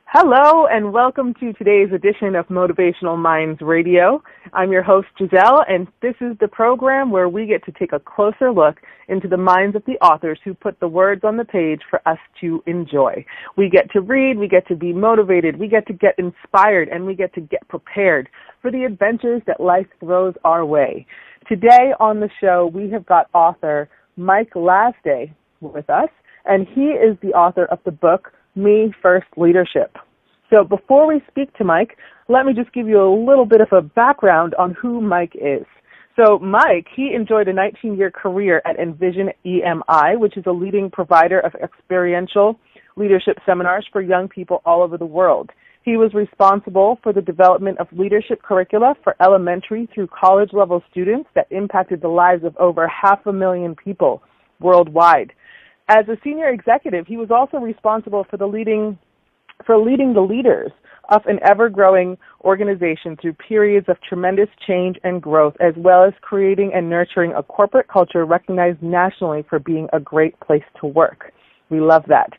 Hello and welcome to today's edition of Motivational Minds Radio. I'm your host, Jeselle, and this is the program where we get to take a closer look into the minds of the authors who put the words on the page for us to enjoy. We get to read, we get to be motivated, we get to get inspired, and we get to get prepared for the adventures that life throws our way. Today on the show, we have got author Mike Lasday with us, and he is the author of the book, Me First Leadership. So before we speak to Mike, let me just give you a little bit of a background on who Mike is. So Mike, he enjoyed a 19-year career at Envision EMI, which is a leading provider of experiential leadership seminars for young people all over the world. He was responsible for the development of leadership curricula for elementary through college-level students that impacted the lives of over 500,000 people worldwide. As a senior executive, he was also responsible for leading the leaders of an ever-growing organization through periods of tremendous change and growth, as well as creating and nurturing a corporate culture recognized nationally for being a great place to work. We love that.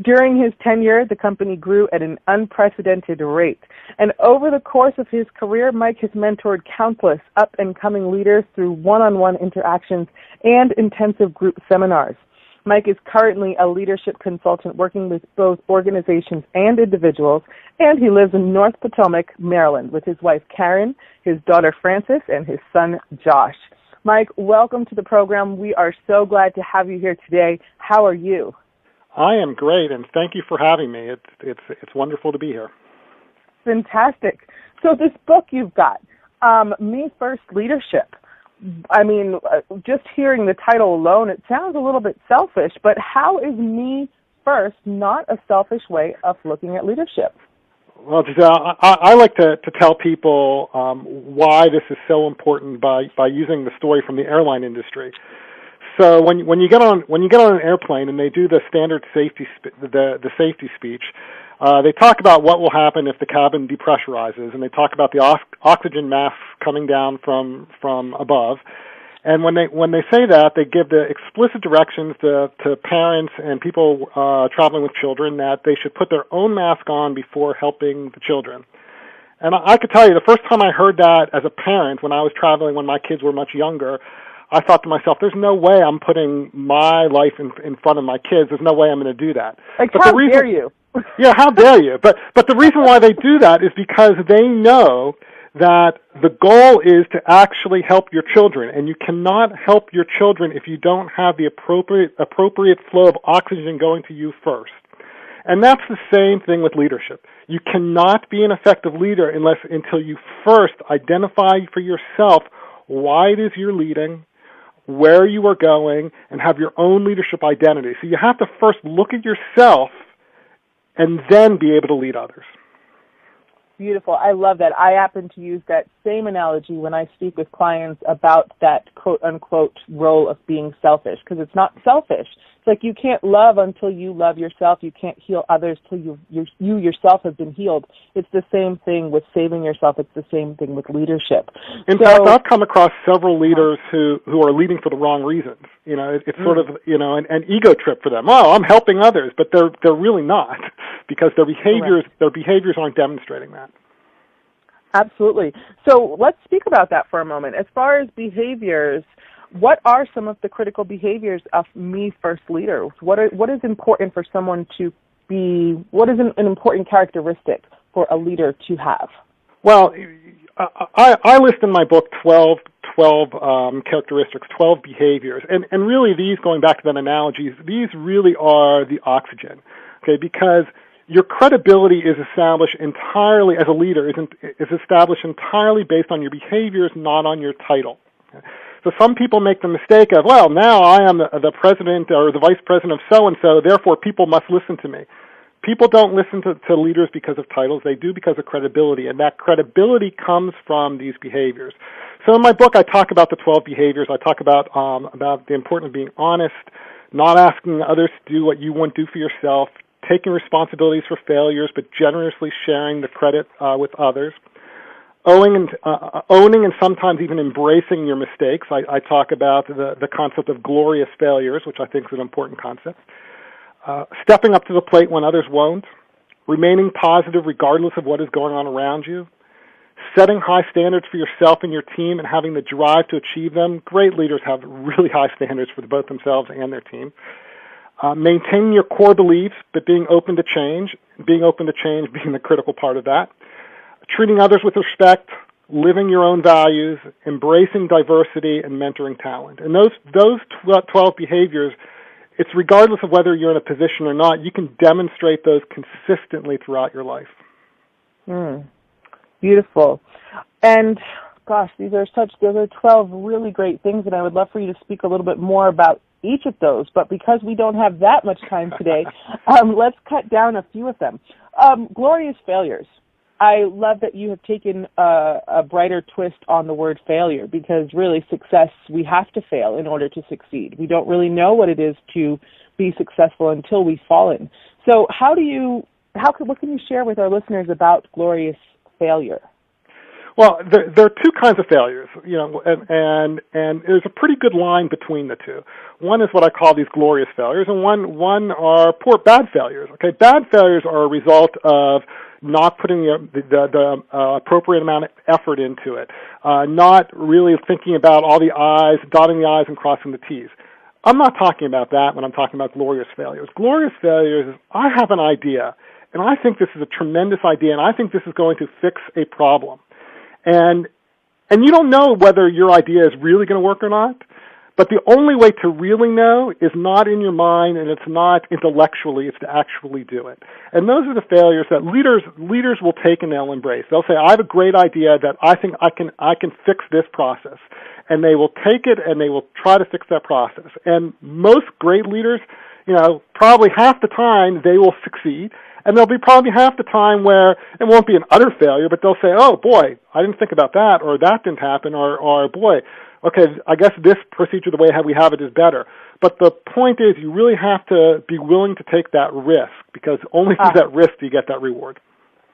During his tenure, the company grew at an unprecedented rate. And over the course of his career, Mike has mentored countless up-and-coming leaders through one-on-one interactions and intensive group seminars. Mike is currently a leadership consultant working with both organizations and individuals, and he lives in North Potomac, Maryland, with his wife Karen, his daughter Frances, and his son Josh. Mike, welcome to the program. We are so glad to have you here today. How are you? I am great, and thank you for having me. It's wonderful to be here. Fantastic. So this book you've got, Me First Leadership. I mean, just hearing the title alone, it sounds a little bit selfish, but how is me first not a selfish way of looking at leadership? Well, Giselle, I like to tell people why this is so important by using the story from the airline industry. So when you get on an airplane and they do the standard safety the safety speech, they talk about what will happen if the cabin depressurizes, and they talk about the oxygen masks coming down from above. And when they say that, they give the explicit directions to parents and people traveling with children that they should put their own mask on before helping the children. And I could tell you, the first time I heard that as a parent when I was traveling when my kids were much younger, I thought to myself, there's no way I'm putting my life in front of my kids. There's no way I'm going to do that. Like, how dare you? Yeah, how dare you? But the reason why they do that is because they know that the goal is to actually help your children, and you cannot help your children if you don't have the appropriate flow of oxygen going to you first. And that's the same thing with leadership. You cannot be an effective leader until you first identify for yourself why it is you're leading, where you are going, and have your own leadership identity. So you have to first look at yourself and then be able to lead others. Beautiful. I love that. I happen to use that same analogy when I speak with clients about that quote-unquote role of being selfish, because it's not selfish. It's like you can't love until you love yourself. You can't heal others till you yourself have been healed. It's the same thing with saving yourself. It's the same thing with leadership. In fact, I've come across several leaders who are leading for the wrong reasons. It's sort of, an ego trip for them. Oh, I'm helping others, but they're really not, because their behaviors aren't demonstrating that. Absolutely. So let's speak about that for a moment. As far as behaviors, what are some of the critical behaviors of me first leaders? What is important for someone to be? What is an important characteristic for a leader to have? Well, I list in my book 12 characteristics, 12 behaviors, and really these, going back to that analogy, these really are the oxygen, okay? Because your credibility is established entirely, as a leader, is established entirely based on your behaviors, not on your title. Okay? So some people make the mistake of, well, now I am the president or the vice president of so-and-so, therefore people must listen to me. People don't listen to leaders because of titles. They do because of credibility, and that credibility comes from these behaviors. So in my book, I talk about the 12 behaviors. I talk about the importance of being honest, not asking others to do what you won't do for yourself, taking responsibilities for failures, but generously sharing the credit with others, owning and sometimes even embracing your mistakes. I talk about the concept of glorious failures, which I think is an important concept. Stepping up to the plate when others won't, remaining positive regardless of what is going on around you, setting high standards for yourself and your team and having the drive to achieve them. Great leaders have really high standards for both themselves and their team. Maintaining your core beliefs, but being open to change being the critical part of that. Treating others with respect, living your own values, embracing diversity, and mentoring talent. And those 12 behaviors, it's regardless of whether you're in a position or not, you can demonstrate those consistently throughout your life. Beautiful. And gosh, those are 12 really great things, and I would love for you to speak a little bit more about each of those, but because we don't have that much time today, let's cut down a few of them. Glorious failures. I love that you have taken a brighter twist on the word failure, because really success, we have to fail in order to succeed. We don't really know what it is to be successful until we've fallen. So what can you share with our listeners about glorious failure? Well, there are two kinds of failures, and there's a pretty good line between the two. One is what I call these glorious failures, and one are bad failures. Okay, bad failures are a result of not putting the appropriate amount of effort into it, not really thinking about all the I's, dotting the I's and crossing the T's. I'm not talking about that when I'm talking about glorious failures. Glorious failures is, I have an idea, and I think this is a tremendous idea, and I think this is going to fix a problem. And you don't know whether your idea is really going to work or not, but the only way to really know is not in your mind, and it's not intellectually, it's to actually do it. And those are the failures that leaders will take and they'll embrace. They'll say, I have a great idea that I think I can fix this process. And they will take it and they will try to fix that process. And most great leaders, probably half the time they will succeed. And there'll be probably half the time where it won't be an utter failure, but they'll say, oh, boy, I didn't think about that, or that didn't happen, or boy, okay, I guess this procedure, the way we have it, is better. But the point is you really have to be willing to take that risk, because only through that risk do you get that reward.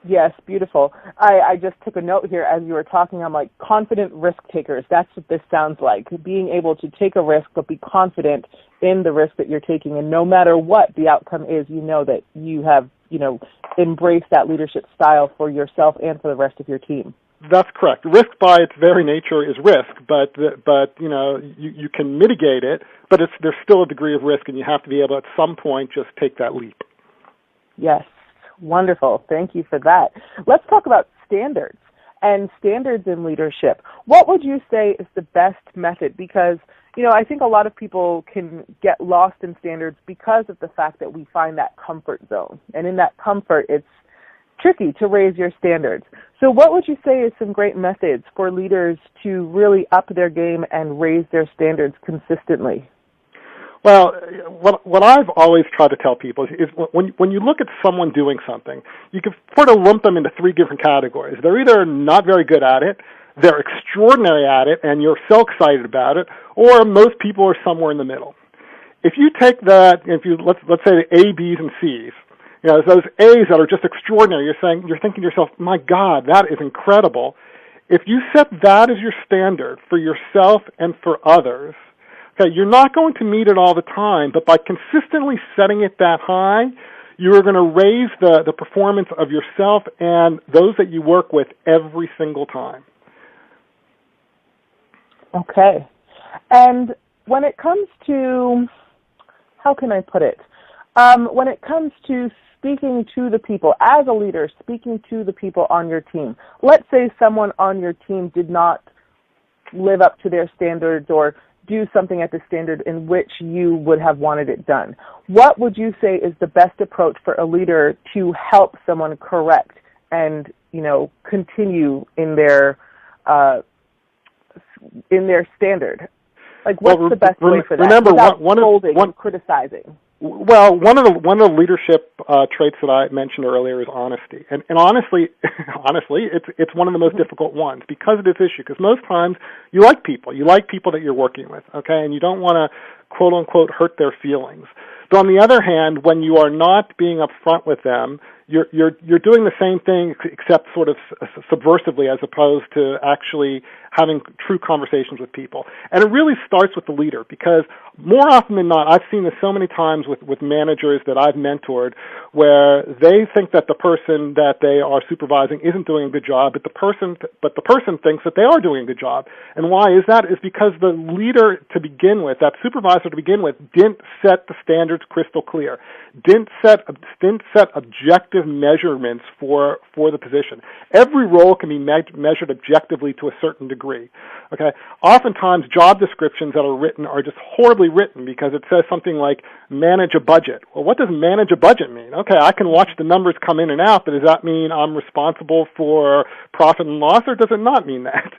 Yes, beautiful. I just took a note here as you were talking. I'm like, confident risk takers. That's what this sounds like, being able to take a risk but be confident in the risk that you're taking. And no matter what the outcome is, you know that you have, embraced that leadership style for yourself and for the rest of your team. That's correct. Risk by its very nature is risk, but you can mitigate it, but there's still a degree of risk, and you have to be able at some point just take that leap. Yes. Wonderful. Thank you for that. Let's talk about standards and standards in leadership. What would you say is the best method? Because, I think a lot of people can get lost in standards because of the fact that we find that comfort zone. And in that comfort, it's tricky to raise your standards. So what would you say is some great methods for leaders to really up their game and raise their standards consistently? Well, what I've always tried to tell people is when you look at someone doing something, you can sort of lump them into three different categories. They're either not very good at it, they're extraordinary at it, and you're so excited about it, or most people are somewhere in the middle. If you take that, let's say the A, B's, and C's, those A's that are just extraordinary, you're thinking to yourself, my God, that is incredible. If you set that as your standard for yourself and for others, okay, you're not going to meet it all the time, but by consistently setting it that high, you are going to raise the performance of yourself and those that you work with every single time. Okay. And when it comes to, how can I put it? When it comes to speaking to the people, as a leader, speaking to the people on your team, let's say someone on your team did not live up to their standards or do something at the standard in which you would have wanted it done. What would you say is the best approach for a leader to help someone correct and, continue in their standard? Like, what's the best way for that? Remember, without criticizing. Well, one of the leadership traits that I mentioned earlier is honesty, and honestly, it's one of the most difficult ones because of this issue. Because most times you like people that you're working with, okay, and you don't want to quote-unquote hurt their feelings. But on the other hand, when you are not being upfront with them, you're doing the same thing except sort of subversively as opposed to actually having true conversations with people. And it really starts with the leader, because more often than not, I've seen this so many times with managers that I've mentored, where they think that the person that they are supervising isn't doing a good job, but the person thinks that they are doing a good job. And why is that? Is because the leader to begin with, that supervisor to begin with, didn't set the standards crystal clear, didn't set objective measurements for the position. Every role can be measured objectively to a certain degree. Okay. Oftentimes, job descriptions that are written are just horribly written because it says something like manage a budget. Well, what does manage a budget mean? Okay, I can watch the numbers come in and out, but does that mean I'm responsible for profit and loss, or does it not mean that?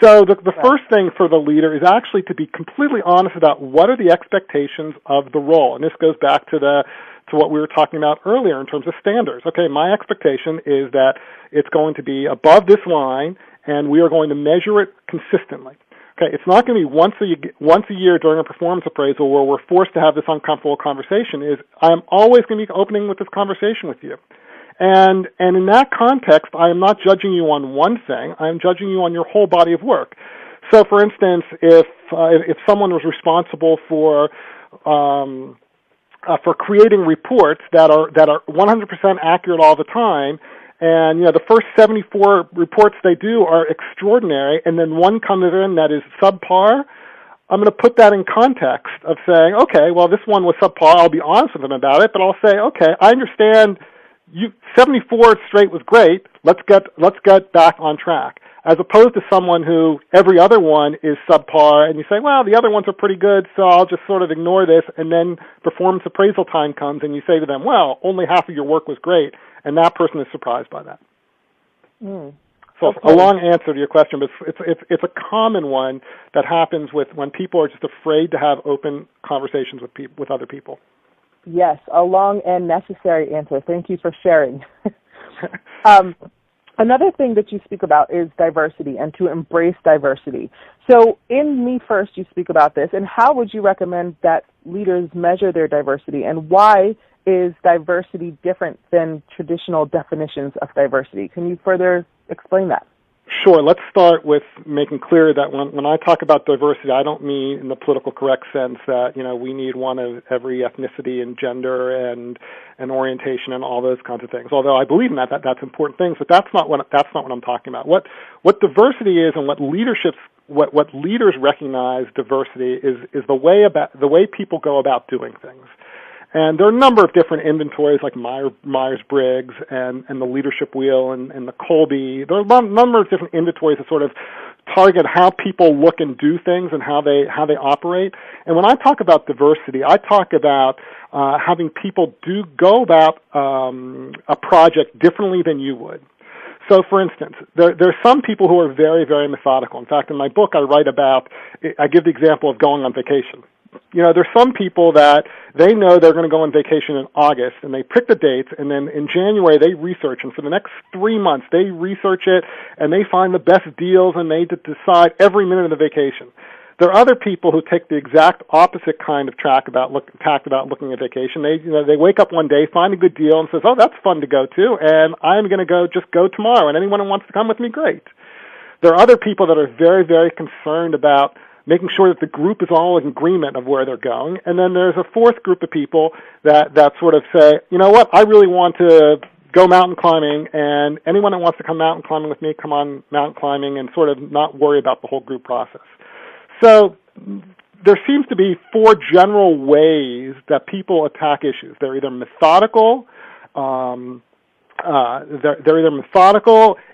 So the first thing for the leader is actually to be completely honest about what are the expectations of the role. And this goes back to what we were talking about earlier in terms of standards. Okay, my expectation is that it's going to be above this line, and we are going to measure it consistently. Okay, it's not going to be once a year during a performance appraisal where we're forced to have this uncomfortable conversation. I'm always going to be opening with this conversation with you. And in that context, I am not judging you on one thing. I am judging you on your whole body of work. So, for instance, if someone was responsible for creating reports that are 100% accurate all the time, and the first 74 reports they do are extraordinary, and then one comes in that is subpar, I'm going to put that in context of saying, okay, well, this one was subpar. I'll be honest with them about it, but I'll say, okay, I understand. 74 straight was great. Let's get back on track. As opposed to someone who every other one is subpar, and you say, well, the other ones are pretty good, so I'll just sort of ignore this, and then performance appraisal time comes, and you say to them, well, only half of your work was great, and that person is surprised by that. So okay. A long answer to your question, but it's a common one that happens when people are just afraid to have open conversations with other people. Yes, a long and necessary answer. Thank you for sharing. Another thing that you speak about is diversity and to embrace diversity. So in Me First, you speak about this, and how would you recommend that leaders measure their diversity, and why is diversity different than traditional definitions of diversity? Can you further explain that? Sure. Let's start with making clear that when I talk about diversity, I don't mean in the political correct sense that, we need one of every ethnicity and gender and orientation and all those kinds of things. Although I believe in that's important things, but that's not what I'm talking about. What diversity is and what leaders recognize diversity is the way people go about doing things. And there are a number of different inventories like Myers-Briggs and the Leadership Wheel and the Colby. There are a number of different inventories that sort of target how people look and do things and how they operate. And when I talk about diversity, I talk about having people go about a project differently than you would. So, for instance, there's some people who are very, very methodical. In fact, in my book, I give the example of going on vacation. There's some people that they know they're going to go on vacation in August, and they pick the dates, and then in January they research, and for the next 3 months they research it, and they find the best deals, and they decide every minute of the vacation. There are other people who take the exact opposite kind of tack about looking at vacation. They wake up one day, find a good deal, and says, "Oh, that's fun to go to, and I'm going to go tomorrow, and anyone who wants to come with me, great." There are other people that are very, very concerned about making sure that the group is all in agreement of where they're going. And then there's a fourth group of people that sort of say, you know what, I really want to go mountain climbing, and anyone that wants to come mountain climbing with me, come on mountain climbing, and sort of not worry about the whole group process. So there seems to be four general ways that people attack issues. They're either methodical,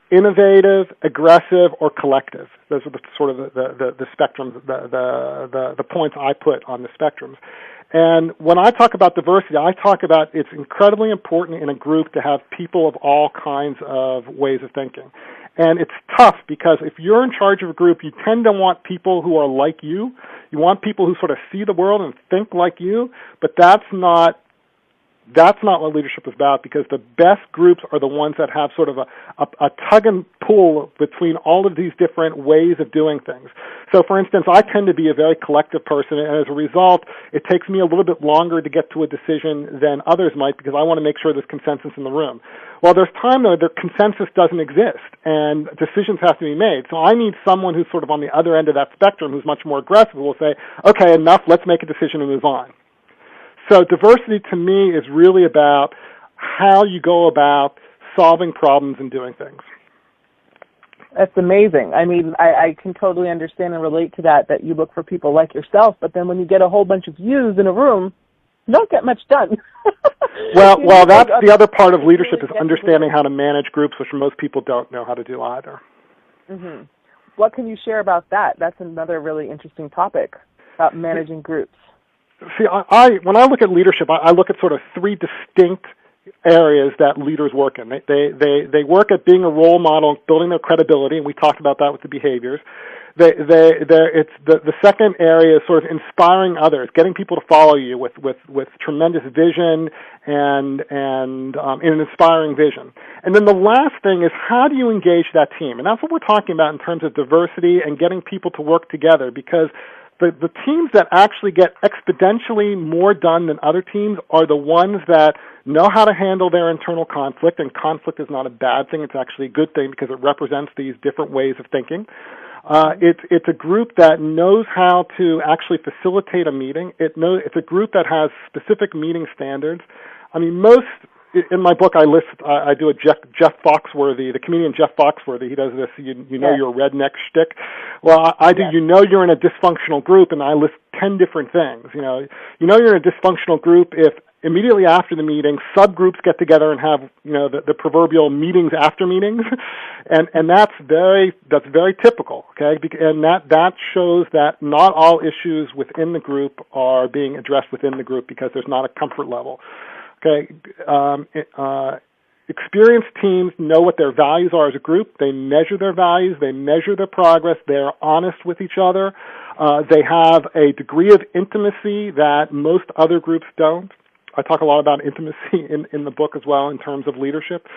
innovative, aggressive, or collective. Those are the sort of the spectrums, the points I put on the spectrums. And when I talk about diversity, I talk about it's incredibly important in a group to have people of all kinds of ways of thinking. And it's tough because if you're in charge of a group, you tend to want people who are like you. You want people who sort of see the world and think like you, but that's not That's not what leadership is about, because the best groups are the ones that have sort of a tug and pull between all of these different ways of doing things. So, for instance, I tend to be a very collective person, and as a result, it takes me a little bit longer to get to a decision than others might, because I want to make sure there's consensus in the room. Well, there's time, though, that consensus doesn't exist, and decisions have to be made. So I need someone who's sort of on the other end of that spectrum, who's much more aggressive, who will say, okay, enough, let's make a decision and move on. So diversity to me is really about how you go about solving problems and doing things. That's amazing. I mean, I can totally understand and relate to that you look for people like yourself, but then when you get a whole bunch of yous in a room, you don't get much done. Well, that's the other part of leadership, is understanding how to manage groups, which most people don't know how to do either. Mm-hmm. What can you share about that? That's another really interesting topic, about managing groups. See, when I look at leadership, I look at sort of three distinct areas that leaders work in. They work at being a role model, building their credibility, and we talked about that with the behaviors. It's the second area is sort of inspiring others, getting people to follow you with tremendous vision and an inspiring vision. And then the last thing is, how do you engage that team? And that's what we're talking about in terms of diversity and getting people to work together, because the teams that actually get exponentially more done than other teams are the ones that know how to handle their internal conflict, and conflict is not a bad thing. It's actually a good thing, because it represents these different ways of thinking. It's a group that knows how to actually facilitate a meeting. It's a group that has specific meeting standards. I mean, in my book, I do a Jeff Foxworthy, the comedian Jeff Foxworthy. He does this, you know, your redneck shtick. Well, I do, you know, you're in a dysfunctional group, and I list 10 different things. You know you're in a dysfunctional group if immediately after the meeting, subgroups get together and have, you know, the proverbial meetings after meetings, and that's very typical, okay? And that shows that not all issues within the group are being addressed within the group, because there's not a comfort level. Okay, experienced teams know what their values are as a group. They measure their values. They measure their progress. They're honest with each other. They have a degree of intimacy that most other groups don't. I talk a lot about intimacy in the book as well in terms of leadership.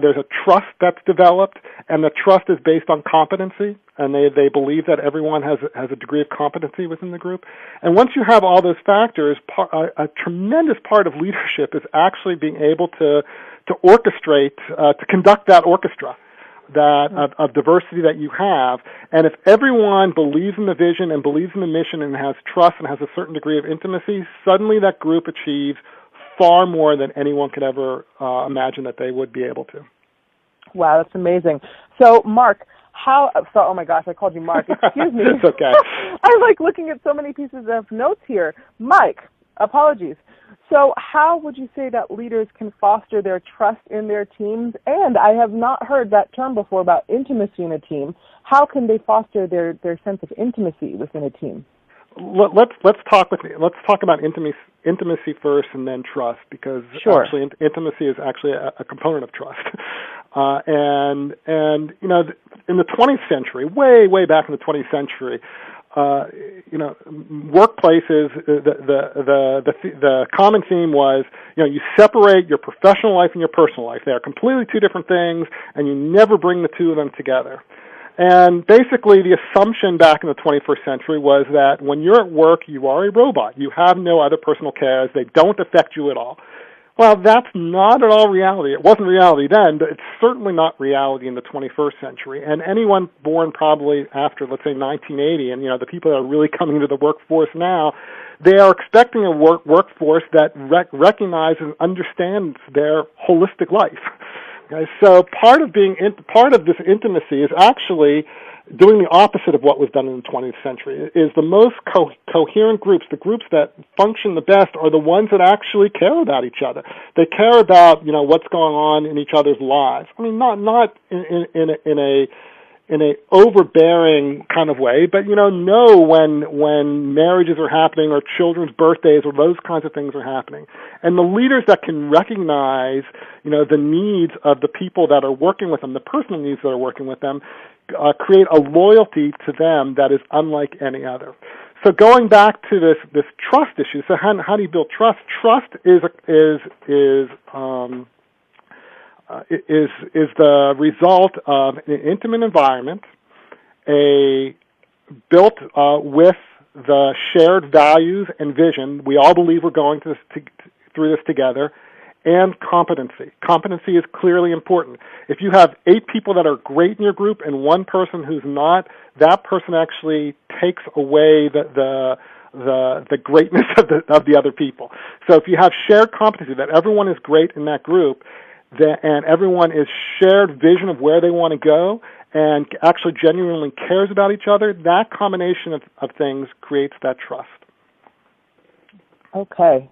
There's a trust that's developed, and the trust is based on competency, and they believe that everyone has a degree of competency within the group. And once you have all those factors, a tremendous part of leadership is actually being able to orchestrate, to conduct that orchestra of diversity that you have. And if everyone believes in the vision and believes in the mission and has trust and has a certain degree of intimacy, suddenly that group achieves far more than anyone could ever imagine that they would be able to. Wow, that's amazing. So, Mark, oh my gosh, I called you Mark. Excuse me. It's okay. I'm like looking at so many pieces of notes here. Mike, apologies. So how would you say that leaders can foster their trust in their teams? And I have not heard that term before about intimacy in a team. How can they foster their sense of intimacy within a team? Let's talk about intimacy first, and then trust, because actually intimacy is actually a component of trust. And you know, in the 20th century, way back in the 20th century, you know, workplaces, the common theme was, you know, you separate your professional life and your personal life. They are completely two different things, and you never bring the two of them together. And basically the assumption back in the 21st century was that when you're at work, you are a robot. You have no other personal cares. They don't affect you at all. Well, that's not at all reality. It wasn't reality then, but it's certainly not reality in the 21st century. And anyone born probably after, let's say, 1980, and, you know, the people that are really coming into the workforce now, they are expecting a workforce that recognizes and understands their holistic life. Okay, so part of this intimacy is actually doing the opposite of what was done in the 20th century. Is the most coherent groups, the groups that function the best, are the ones that actually care about each other. They care about, you know, what's going on in each other's lives. I mean, not in a overbearing kind of way, but, you know when marriages are happening or children's birthdays or those kinds of things are happening. And the leaders that can recognize, you know, the needs of the people that are working with them, the personal needs that are working with them, create a loyalty to them that is unlike any other. So going back to this trust issue, so how do you build trust? Trust is the result of an intimate environment, built with the shared values and vision. We all believe we're going through this together, and competency. Competency is clearly important. If you have 8 people that are great in your group and one person who's not, that person actually takes away the greatness of the other people. So if you have shared competency, that everyone is great in that group, and everyone is shared vision of where they want to go and actually genuinely cares about each other, that combination of things creates that trust. Okay,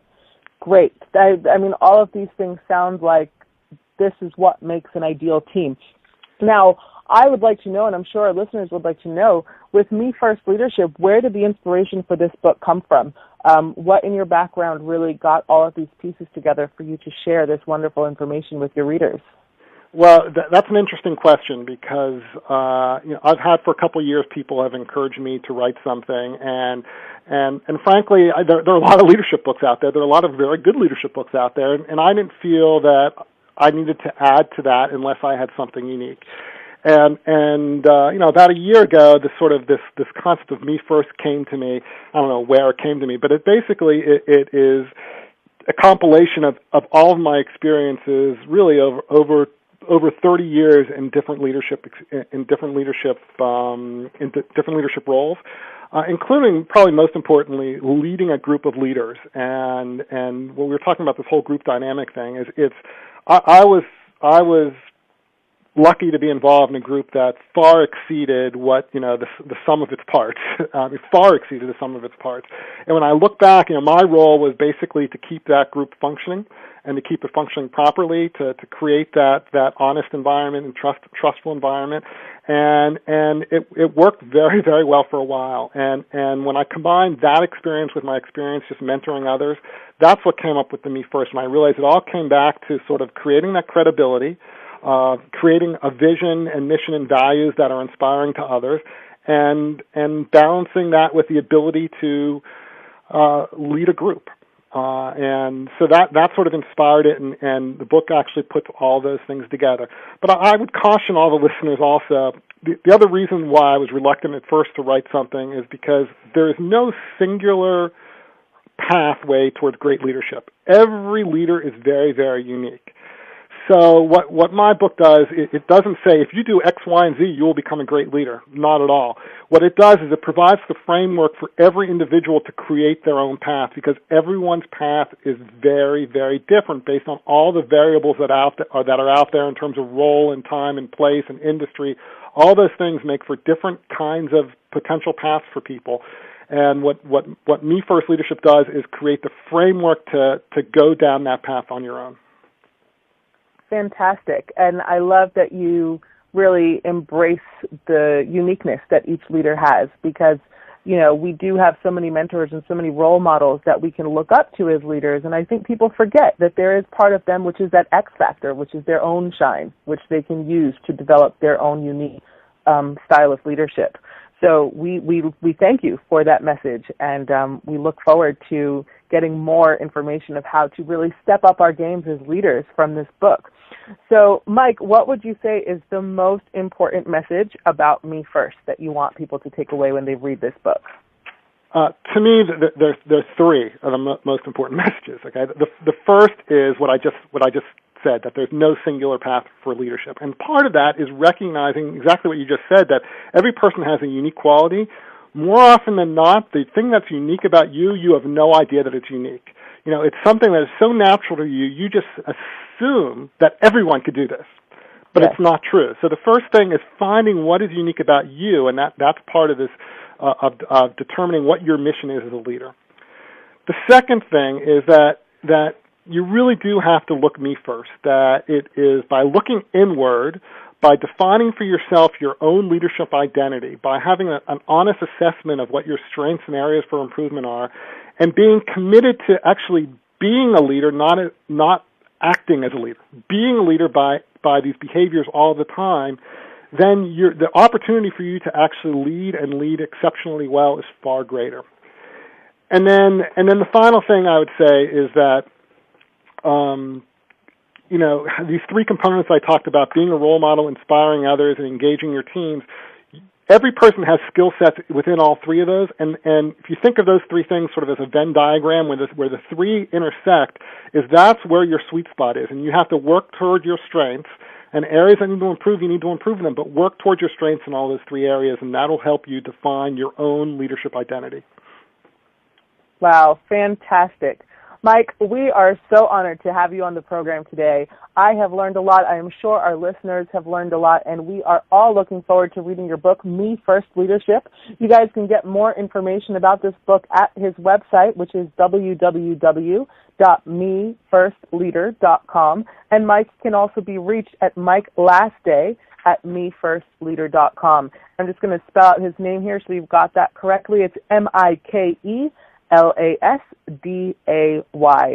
great. I mean, all of these things sound like this is what makes an ideal team. Now, I would like to know, and I'm sure our listeners would like to know, with Me First Leadership, where did the inspiration for this book come from? What in your background really got all of these pieces together for you to share this wonderful information with your readers? Well, that's an interesting question because I've had for a couple of years people have encouraged me to write something, and frankly, there are a lot of leadership books out there. There are a lot of very good leadership books out there, and I didn't feel that I needed to add to that unless I had something unique. And about a year ago, this concept of Me First came to me. I don't know where it came to me, but it is a compilation of all of my experiences, really over 30 years in different leadership roles, including probably most importantly leading a group of leaders. And when we were talking about this whole group dynamic thing, I was lucky to be involved in a group that far exceeded what the sum of its parts. It far exceeded the sum of its parts. And when I look back, my role was basically to keep that group functioning and to keep it functioning properly, to create that honest environment and trustful environment. And it worked very, very well for a while. And when I combined that experience with my experience just mentoring others, that's what came up with the Me First. And I realized it all came back to sort of creating that credibility, creating a vision and mission and values that are inspiring to others, and balancing that with the ability to lead a group. And so that sort of inspired it, and the book actually puts all those things together. But I would caution all the listeners also, the other reason why I was reluctant at first to write something is because there is no singular pathway towards great leadership. Every leader is very, very unique. So what my book does, it doesn't say if you do X, Y, and Z, you will become a great leader. Not at all. What it does is it provides the framework for every individual to create their own path, because everyone's path is very, very different based on all the variables that are out there in terms of role and time and place and industry. All those things make for different kinds of potential paths for people. And what Me First Leadership does is create the framework to go down that path on your own. Fantastic. And I love that you really embrace the uniqueness that each leader has, because, we do have so many mentors and so many role models that we can look up to as leaders. And I think people forget that there is part of them, which is that X factor, which is their own shine, which they can use to develop their own unique style of leadership. So we thank you for that message, and we look forward to getting more information of how to really step up our games as leaders from this book. So, Mike, what would you say is the most important message about Me First that you want people to take away when they read this book? To me, there's 3 of the most important messages. Okay, the first is what I just said, that there's no singular path for leadership, and part of that is recognizing exactly what you just said, that every person has a unique quality. More often than not, the thing that's unique about you have no idea that it's unique. It's something that is so natural to you, you just assume that everyone could do this. But It's not true. So the first thing is finding what is unique about you, and that's part of this, of determining what your mission is as a leader. The second thing is that you really do have to look me first, that it is by looking inward, by defining for yourself your own leadership identity, by having an honest assessment of what your strengths and areas for improvement are, and being committed to actually being a leader, not acting as a leader, being a leader by these behaviors all the time, then the opportunity for you to actually lead and lead exceptionally well is far greater. And then the final thing I would say is that, these three components I talked about, being a role model, inspiring others, and engaging your teams, every person has skill sets within all three of those. And if you think of those three things sort of as a Venn diagram where the three intersect, that's where your sweet spot is. And you have to work toward your strengths. And areas that need to improve, you need to improve them. But work towards your strengths in all those three areas, and that'll help you define your own leadership identity. Wow, fantastic. Mike, we are so honored to have you on the program today. I have learned a lot. I am sure our listeners have learned a lot, and we are all looking forward to reading your book, Me First Leadership. You guys can get more information about this book at his website, which is www.mefirstleader.com. And Mike can also be reached at Mike Lasday at mefirstleader.com. I'm just going to spell out his name here so you've got that correctly. It's MikeLasday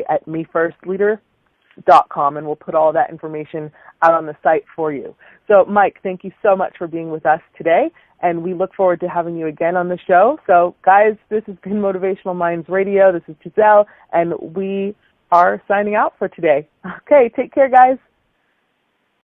at mefirstleader.com, and we'll put all that information out on the site for you. So, Mike, thank you so much for being with us today, and we look forward to having you again on the show. So, guys, this has been Motivational Minds Radio. This is Jeselle, and we are signing out for today. Okay, take care, guys.